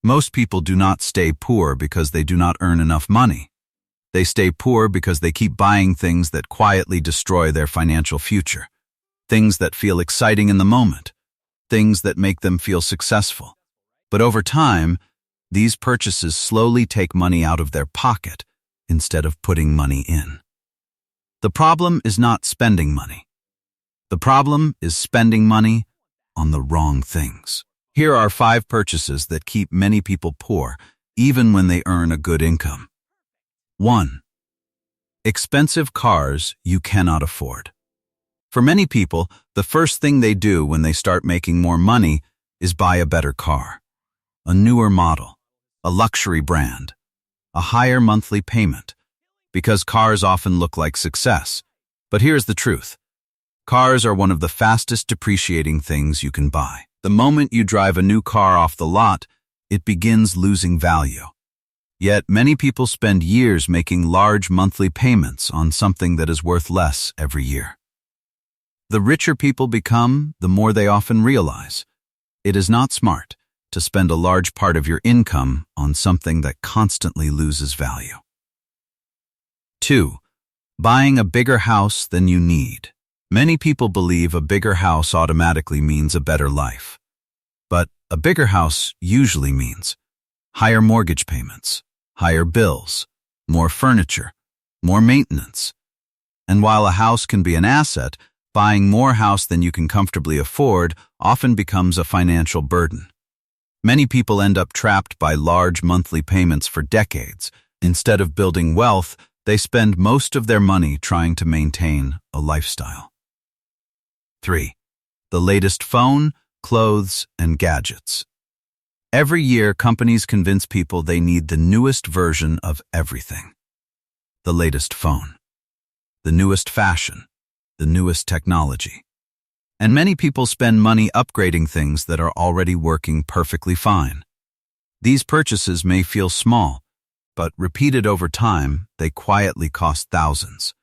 Most people do not stay poor because they do not earn enough money. They stay poor because they keep buying things that quietly destroy their financial future. Things that feel exciting in the moment. Things that make them feel successful. But over time, these purchases slowly take money out of their pocket instead of putting money in. The problem is not spending money. The problem is spending money on the wrong things. Here are 5 purchases that keep many people poor, even when they earn a good income. 1. Expensive cars you cannot afford. For many people, the first thing they do when they start making more money is buy a better car, a newer model, a luxury brand, a higher monthly payment, because cars often look like success. But here's the truth. Cars are one of the fastest depreciating things you can buy. The moment you drive a new car off the lot, it begins losing value. Yet many people spend years making large monthly payments on something that is worth less every year. The richer people become, the more they often realize it is not smart to spend a large part of your income on something that constantly loses value. 2. Buying a bigger house than you need. Many people believe a bigger house automatically means a better life. But a bigger house usually means higher mortgage payments, higher bills, more furniture, more maintenance. And while a house can be an asset, buying more house than you can comfortably afford often becomes a financial burden. Many people end up trapped by large monthly payments for decades. Instead of building wealth, they spend most of their money trying to maintain a lifestyle. 3. The latest phone, clothes, and gadgets. Every year, companies convince people they need the newest version of everything. The latest phone, the newest fashion, the newest technology. And many people spend money upgrading things that are already working perfectly fine. These purchases may feel small, but repeated over time, they quietly cost thousands.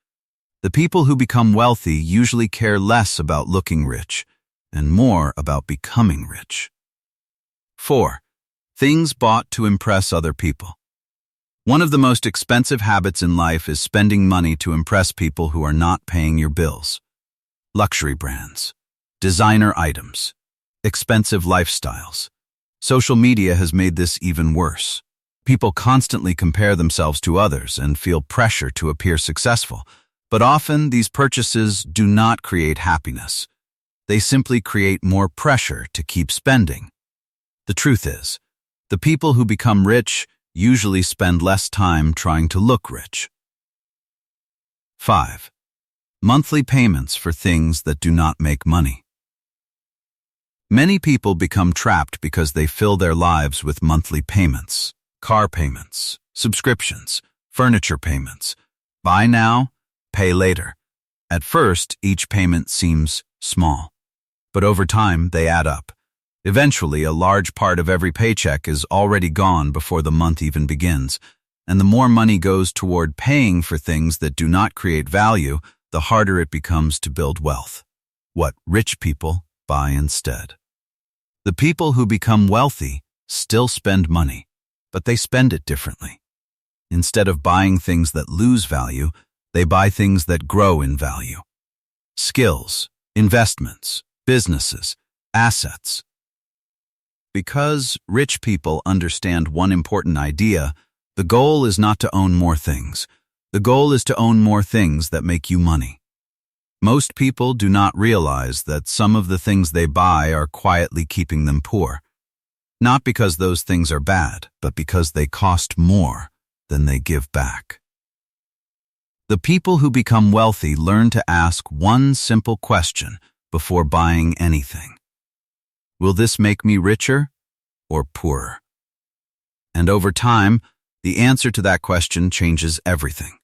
The people who become wealthy usually care less about looking rich and more about becoming rich. 4. Things bought to impress other people. One of the most expensive habits in life is spending money to impress people who are not paying your bills. Luxury brands, designer items, expensive lifestyles. Social media has made this even worse. People constantly compare themselves to others and feel pressure to appear successful. But often, these purchases do not create happiness. They simply create more pressure to keep spending. The truth is, the people who become rich usually spend less time trying to look rich. 5. Monthly payments for things that do not make money. Many people become trapped because they fill their lives with monthly payments, car payments, subscriptions, furniture payments. Buy now, pay later. At first, each payment seems small, but over time they add up. Eventually, a large part of every paycheck is already gone before the month even begins, and the more money goes toward paying for things that do not create value, the harder it becomes to build wealth. What rich people buy instead. The people who become wealthy still spend money, but they spend it differently. Instead of buying things that lose value, they buy things that grow in value. Skills, investments, businesses, assets. Because rich people understand one important idea, the goal is not to own more things. The goal is to own more things that make you money. Most people do not realize that some of the things they buy are quietly keeping them poor. Not because those things are bad, but because they cost more than they give back. The people who become wealthy learn to ask one simple question before buying anything. Will this make me richer or poorer? And over time, the answer to that question changes everything.